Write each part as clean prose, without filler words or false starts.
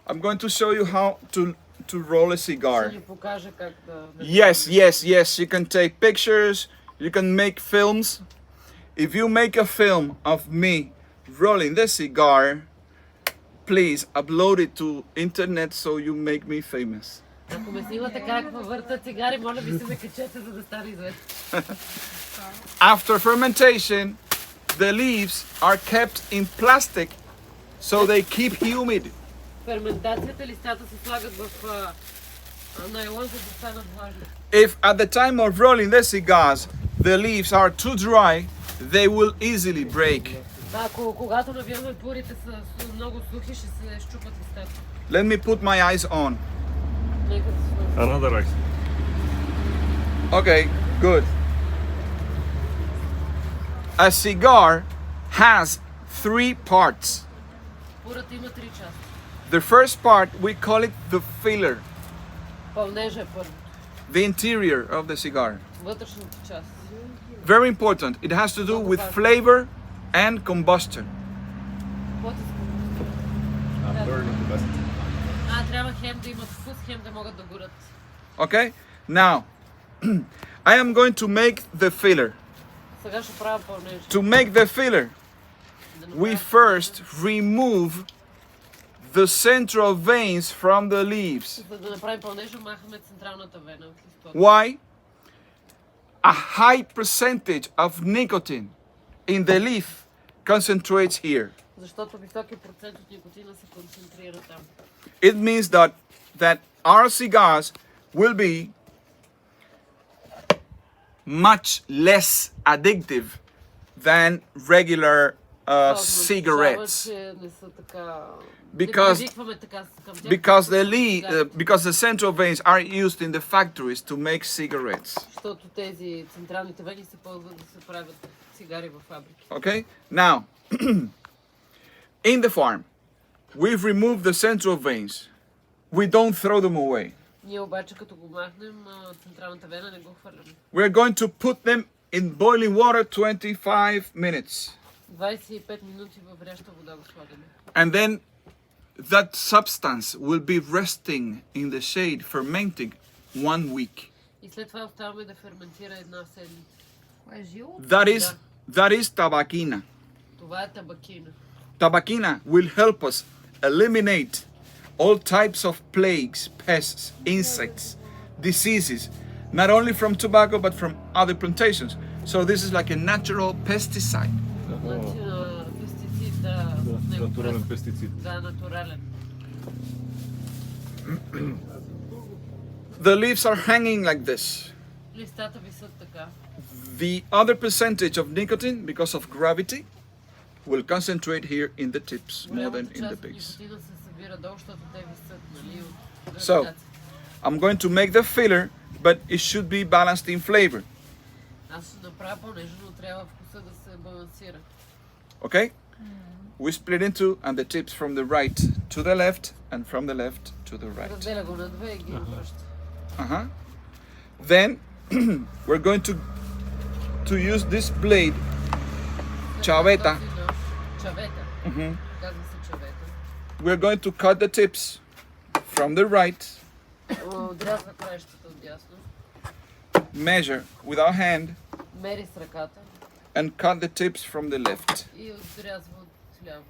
I'm going to show you how to roll a cigar. Ще ни покаже как да... Yes. You can take pictures. You can make films. If you make a film of me rolling the cigar, please upload it to internet so you make me famous. Ако ме снимате как върта цигари, моля ви се ме качете, за да стане известно. After fermentation, the leaves are kept in plastic so they keep humid. Ферментацията листата се слагат в найлон, за да станат влажни. If at the time of rolling the cigars, the leaves are too dry, they will easily break. Ако когато навиваме пурите са много сухи, ще се щупат листата. Let me put my eyes on. Нека да се Another rice. Okay, good. A cigar has 3 parts. Пурата има 3 части. The first part, we call it the filler, Пълнежа е първо. the interior of the cigar. Вътрешната част. Very important. It has to do with flavor and combustion. Какво ти Burning the best. трябва хем да имат вкус, хем да могат да горят. Okay? Now, I am going to make the filler. Сега ще правя пълнежа. To make the filler, we first remove the central veins from the leaves. За да направим пълнежа, махаме централната вена от листото. Why? A high percentage of nicotine in the leaf concentrates here. Защото високи процент от никотина се концентрира там. It means that our cigars will be much less addictive than regular cigarettes. Не са така... Because- Не привикваме така към тях. Because the central veins are used in the factories to make cigarettes. Защото тези централните вени се ползват да се правят цигари във фабрики. Okay? Now, in the farm, we've removed the central veins. We don't throw them away. Ние обаче като го махнем, централната вена не го хвърляме. We're going to put them in boiling water 25 minutes. 25 минути във вряща вода го слагаме. And then that substance will be resting in the shade, fermenting 1 week. И след това оставаме да ферментира една седмица. Това е жило? That is tabakina. Това е табакина. Tabakina will help us eliminate all types of plagues, pests, insects, diseases, not only from tobacco but from other plantations. So this is like a natural pesticide. Значи пестицид, да. Натурален пестицид. Да, натурален. The leaves are hanging like this. Листата висят така. The other percentage of nicotine, because of gravity, will concentrate here in the tips more than in the Голямата base. част от никотина се събира долу, защото те висят, нали, от So, гравитация. I'm going to make the filler, but it should be balanced in flavor. Аз ще направя пълнежа, но трябва вкуса да се балансира. Okay? We split into, and the tips from the right to the left, and from the left to the right. Разделя го на две и ги връща. Then we're going to use this blade, chaveta. Чавета. Казва се чавета. We're going to cut the tips from the right, Отрязва краищата от дясно. measure with our hand, Мери с ръката and cut the tips from the left. и отрязва от ляво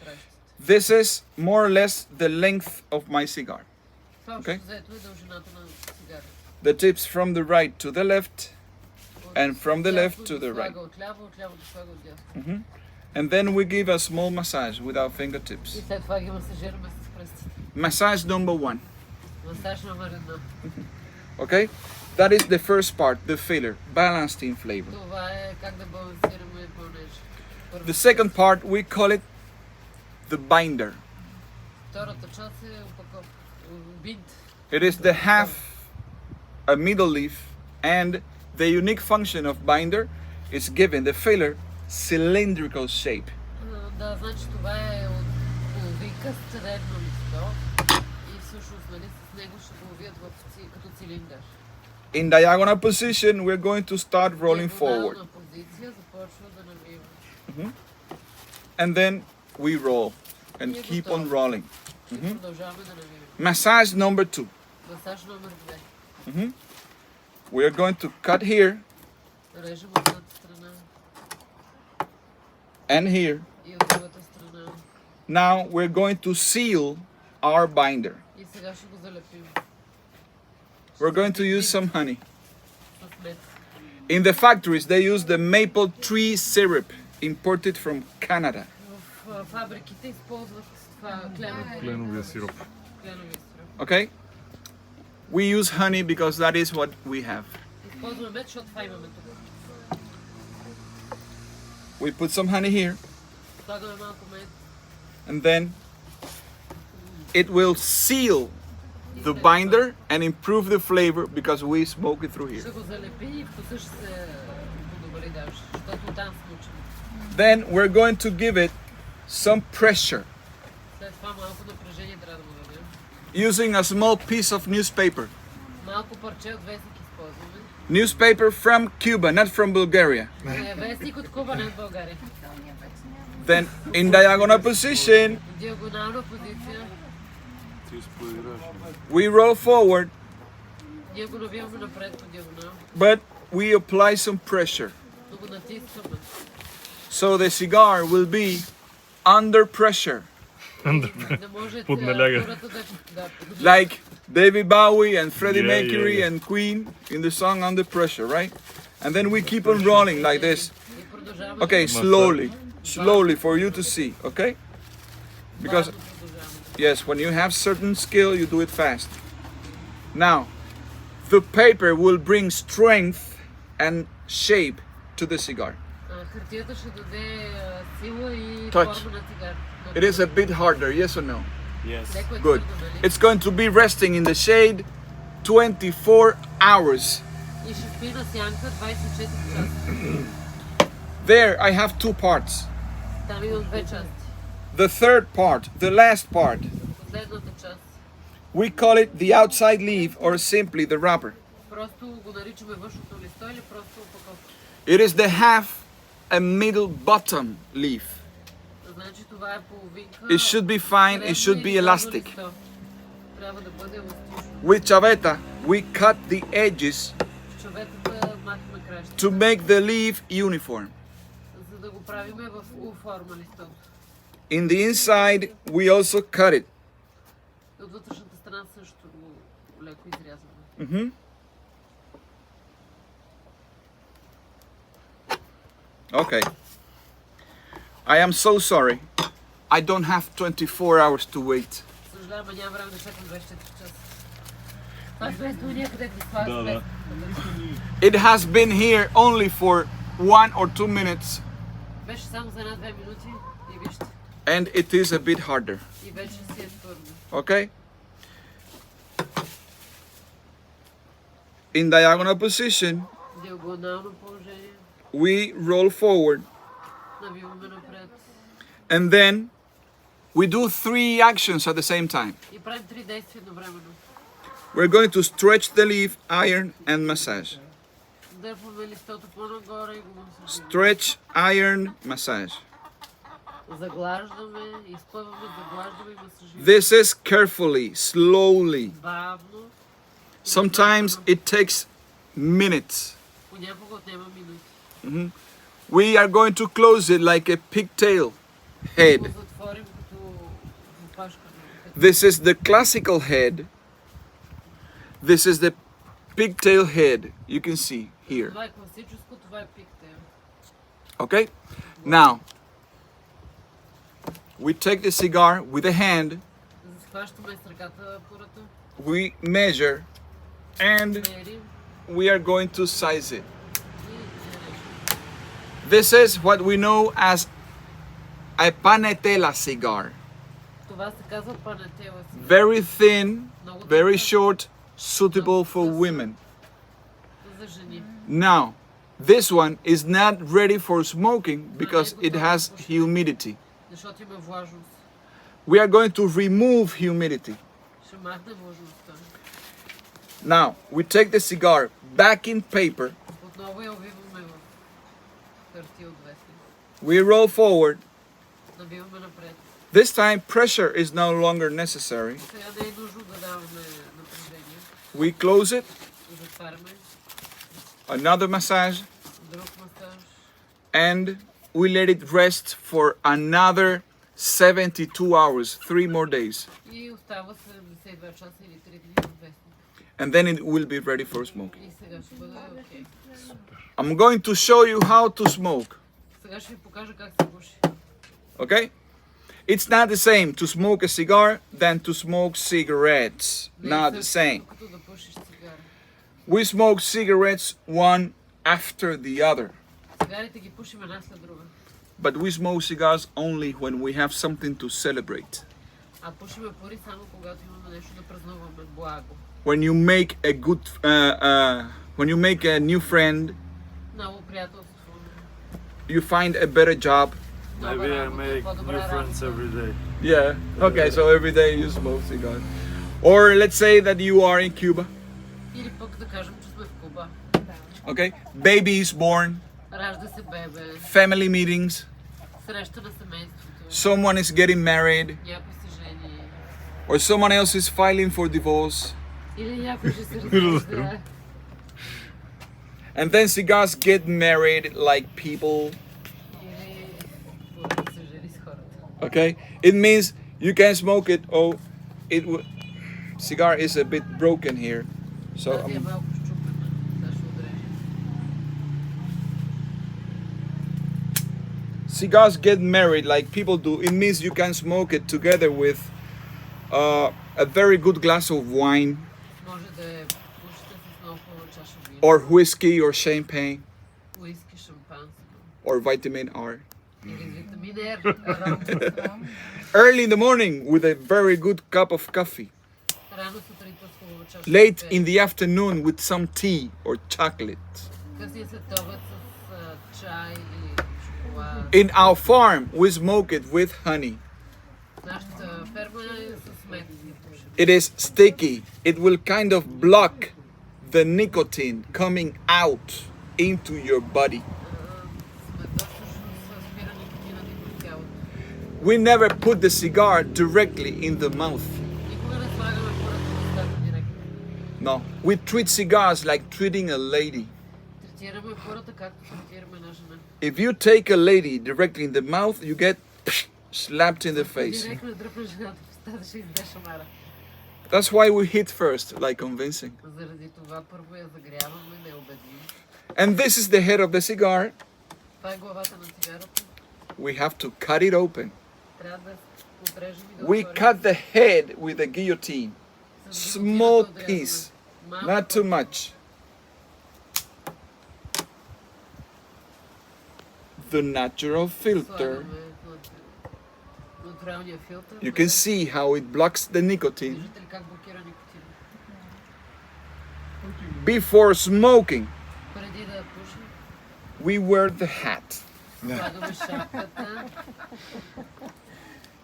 краищата. This is more or less the length of my cigar. Това Okay. общо взето е дължината на цигарата. The tips from the right to the left, and from the left to the right. Слага отляво да слага от дясно. And then we give a small massage with our fingertips. И след това ги масажираме с пръстите. Massage number 1. Масаж номер 1. Okay? That is the first part, the filler, balanced in flavor. Това е как да балансираме пълнежа. The second part, we call it the binder. Втората част е опаковка. Бинт. It is the half, a middle leaf, and the unique function of binder is giving the filler cylindrical shape. Да, значи това е от половинка с средно листо и всъщност, нали, с него ще го увият като цилиндър. In diagonal position, we're going to start rolling forward. Диагонална позиция започва да навива. And then we roll and keep on rolling. И продължаваме да навиваме. Massage number 2. Масаж номер 2. We are going to cut here Режем от едната страна and here. и от другата страна. Now we're going to seal our binder. И сега ще го залепим We're going to use some honey. с мед. In the factories, they use the maple tree syrup imported from Canada. В фабриките използват това Кленовия сироп. кленови сироп. Okay? We use honey because that is what we have. Използваме мед, защото това имаме тук. We put some honey here, Слагаме малко мед. and then it will seal the binder and improve the flavor because we smoke it through here. Ще го залепи и вкуса ще се подобри даже, защото там сме учили. Then we're going to give it some pressure След това малко напрежение трябва да му дадем. using a small piece of newspaper. Малко парче от вестник използваме. Newspaper from Cuba, not from Bulgaria. Вестник от Куба, не от България. Then in diagonal position, Диагонална позиция. we roll forward, Ние го навиваме напред по диагонал. but we apply some pressure. Но го натискаме. So the cigar will be under pressure, Да може Под наляга. температурата да like David Bowie and Freddie Yeah, Mercury yeah, yeah. and Queen in the song Under Pressure, right? And then we keep on rolling like this. И продължаваме. Okay, slowly for you to see, okay? Because Бавно продължаваме. yes, when you have certain skill, you do it fast. Now, the paper will bring strength and shape to the cigar. Хартията ще даде сила и Touch. форма на цигар. It is a bit harder, yes or no? Yes. Леко е Good. твърдо, нали? It's going to be resting in the shade 24 hours. И ще спи на сянка 24 часа. There I have two parts. Там имам две части. The third part, the last part, Последната част. we call it the outside leaf or simply the wrapper. Просто го наричаме външното листо или просто опаковка. It is the half and middle bottom leaf. Значи това е половинка. It should be fine, it should be elastic. Листо. Трябва да бъде еластично. With chaveta, we cut the edges С човеката махаме краща. to make the leaf uniform. За да го правиме в U форма листото. In the inside, we also cut it. И от вътрешната страна също го леко изрязваме. Okay. I am so sorry. I don't have 24 hours to wait. Съжалявам, няма време да чакам 24 часа. Това е до някъде да слага Да, да. It has been here only for 1 or 2 minutes, Беше само за една-две минути и вижте. and it is a bit harder. И вече си е твърдо. Okay? In diagonal position, Диагонално положение. we roll forward, Навиваме напред. and then we do 3 actions at the same time. И правим 3 действия едновременно. We're going to stretch the leaf, iron, and massage. Дърпваме листото по-нагоре и го масажираме. Stretch, iron, massage. Заглаждаме, изпъваме, заглаждаме и масажираме. This is carefully, slowly. Бавно. Sometimes it takes minutes. Понякога отнема минути. We are going to close it like a pigtail Го head. затворим като опашка. This is the classical head. This is the pigtail head. You can see here. Това е класическо, това е пиктейл. Okay? Now, we take the cigar with a hand, Схващаме с ръката пурата, we measure, and мерим we are going to size it. и режем. This is what we know as a panetela cigar. Това се казва панетела си. Very thin, very short, suitable for women. За жени. Now, this one is not ready for smoking because it has humidity. Защото има влажност. We are going to remove humidity. Ще махне влажността. Now, we take the cigar back in paper, Отново я обвиваме в хартия от вестник. we roll forward, Набиваме напред. This time pressure is no longer necessary. Сега не е нужно да даваме напрежение. We close it, Затваряме. another massage, Друг масаж. and we let it rest for another 72 hours, 3 more days. И остава 72 часа или 3 дни известно. And then it will be ready for smoking. И сега ще бъде окей. I'm going to show you how to smoke, Сега ще ви покажа как се пуши. okay? It's not the same to smoke a cigar than to smoke cigarettes. Не е Not the същото, same. като да пушиш цигара. We smoke cigarettes one after the other. Цигарите ги пушим една след друга. But we smoke cigars only when we have something to celebrate. А пушиме пори само когато имаме нещо да празнуваме. Благо. When you make a good, when you make a new friend, Ново приятелство. you find a better job. Нова Maybe I работа, make по-добра new friends работа. every day. Yeah. Okay. So every day you smoke cigars, or let's say that you are in Cuba. Или пък да кажем, че сме в Куба. Okay. Baby is born. Ражда се бебе. Family meetings. Среща на семейството. Someone is getting married, Някой се жени. or someone else is filing for divorce. Или някой ще се разглежда. And then cigars get married like people. Или да се жени с хората. Okay. It means you can smoke it. Oh, cigar is a bit broken here, so Тази е малко щупена. Сега ще отрежем. cigars get married like people do. It means you can smoke it together with a very good glass of wine, Може да я пушите с много хубава чаша вино. or whiskey, or champagne, Уиски, шампанско. or vitamin R. Или витамин R. Ром. Early in the morning with a very good cup of coffee. Рано сутринта с хубава чаша. Late кафе. in the afternoon with some tea or chocolate. Късния след обед с чай или шоколад. In our farm, we smoke it with honey. Нашата ферма е с мед. It is sticky. It will kind of block the nicotine coming out into your body. Смета всъщност спира никотина да има в тялото. We never put the cigar directly in the mouth. Никога не слагаме хората в устата директно. No, we treat cigars like treating a lady. Третираме хората както третираме една жена. If you take a lady directly in the mouth, you get slapped in the face. Директно дръпна жената в устата, ще изде шамара. That's why we hit first, like convincing. Заради това първо я загряваме, да я убедим. And this is the head of the cigar. Това е главата на цигарата. We have to cut it open. Трябва да отрежем и да We отворим. cut the head with a guillotine. С Small гилотината отрязваме. piece, Малко not too much. The natural filter. слагаме натуралния филтър. You can see how it blocks the nicotine. Виждате ли как блокира никотина? Before smoking, Преди да пушим, we wear the hat. слагаме шапката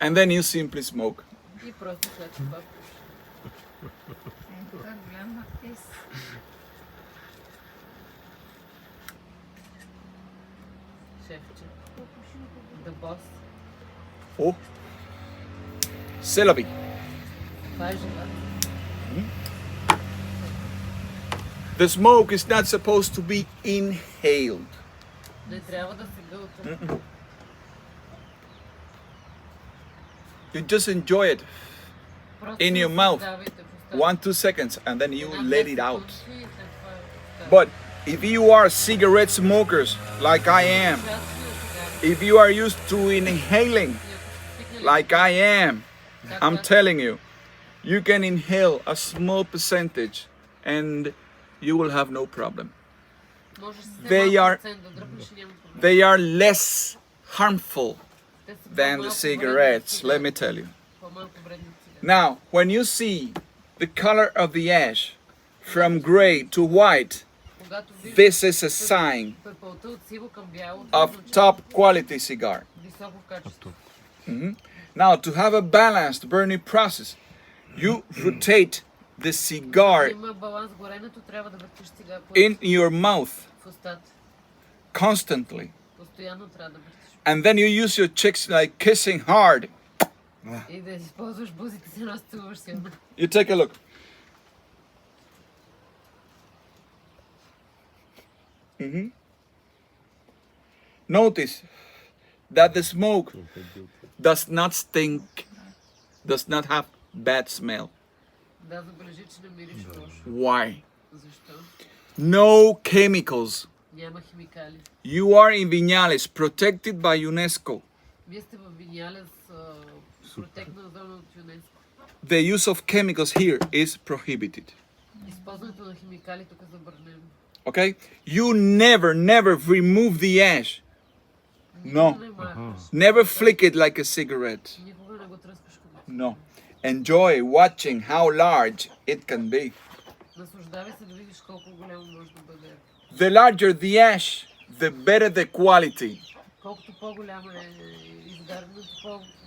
And then you simply smoke. и просто след това пушим. Шефче. The boss. Oh. C'est la vie. Това е живота. The smoke is not supposed to be inhaled. Не трябва да се гълта. You just enjoy it Просто In не your се mouth. давайте в устата. 1-2 seconds and then you Една let 10 it out. секунди и след това в устата. But if you are cigarette smokers like I am, Част на цигари. if you are used to inhaling И ако сте свикнали, like I am, I'm както аз, telling you, you can inhale a small percentage and you will have no problem. може с they малък are- процент да дръпнеш и няма проблем. They are less harmful Те са than the по-малко cigarettes, вредни let me цигари. tell you. По-малко вредни цигари. Now, when you see the color of the ash from gray to white, Когато виждаш this is a sign пепелта от сиво към бяло, of top quality cigar. високо качество. Now, to have a balanced burning process, you rotate the cigar Има баланс в горенето, трябва да въртиш цигар по in your mouth в устата. constantly. Постоянно трябва да въртиш. And then you use your cheeks like kissing hard. И да използваш бузите си едно стилуваш силно. You take a look. Notice that the smoke does not stink, does not have bad smell. Да, забележи, че не мириш лошо. Why? Защо? No chemicals. Няма химикали. You are in Viñales, protected by UNESCO. Вие сте в Винялес, протектна зона от ЮНЕСКО. The use of chemicals here is prohibited. Използването на химикали тук е забранено. Okay? You never remove the ash. No. Никога не махаш. Never flick it like a cigarette. Никога не го тръскаш като. No. Enjoy watching how large it can be. Наслаждавай се да видиш колко голямо може да бъде. The larger the ash, the better the quality Колкото по-голямо е изгарянето,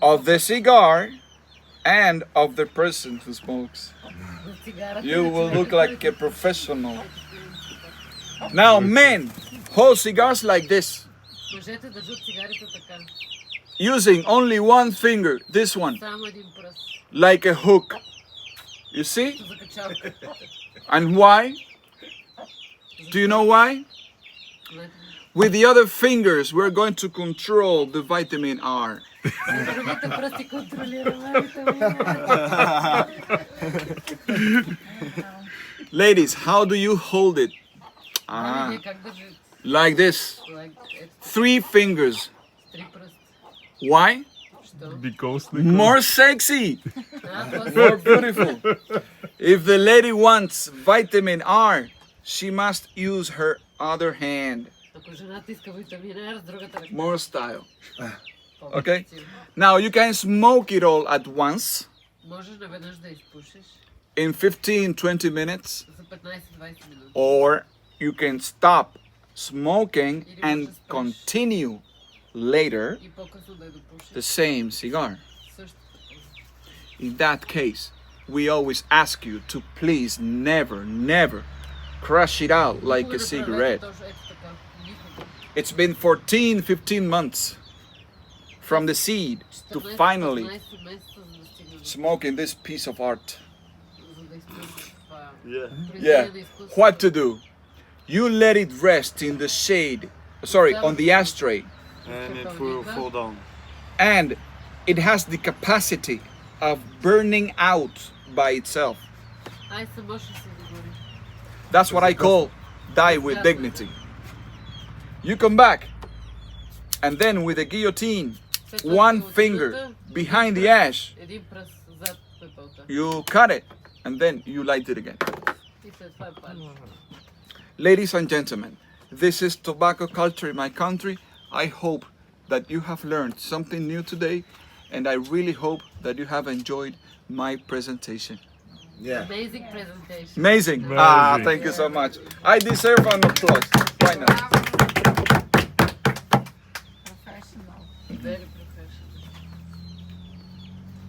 of the cigar and of the person who smokes. на цигарата. You will look like a professional. Now, men hold cigars like this, Мъжете държат цигарите така. using only one finger, this one, Само един пръст. like a hook. You see? За качалка. And why? Do you know why? Знаете ли? With the other fingers, we're going to control the vitamin R. С другите пръсти контролираме витамина. Ladies, how do you hold it? Ами ние как държат? Like this. Ето, 3 fingers. с три пръста. Why? Що? Because More sexy, more beautiful. If the lady wants vitamin R, she must use her other hand. Ако жената иска витамина R, с другата ръка. More style. Повече Okay. сила. Now you can smoke it all at once Можеш наведнъж да изпушиш in 15-20 minutes, за 15-20 минути. or you can stop smoking and continue later И по-късно да я допушиш. the same cigar. Същото. In that case, we always ask you to please never crush it out like a cigarette. Точно ето така. Никога. It's been 14-15 months from the seed to finally 14-15 месеца, за да стигнеш до- smoking this piece of art. за да изпушиш това Yeah. Yeah. произведение на изкуството. What to do? You let it rest in the shade, sorry, on the ashtray, And it will fall down. and it has the capacity of burning out by itself. Ай, само ще се догори. That's what I call die with dignity. You come back, and then with a guillotine, След това one от finger силата, behind the един ash, пръст- Един пръст зад пепелта. you cut it, and then you light it again. И след това е палиш. Ladies and gentlemen, this is tobacco culture in my country. I hope that you have learned something new today, and I really hope that you have enjoyed my presentation. Yeah. Amazing presentation. Amazing. Ah, Amazing. thank you so much. I deserve an applause. Why not?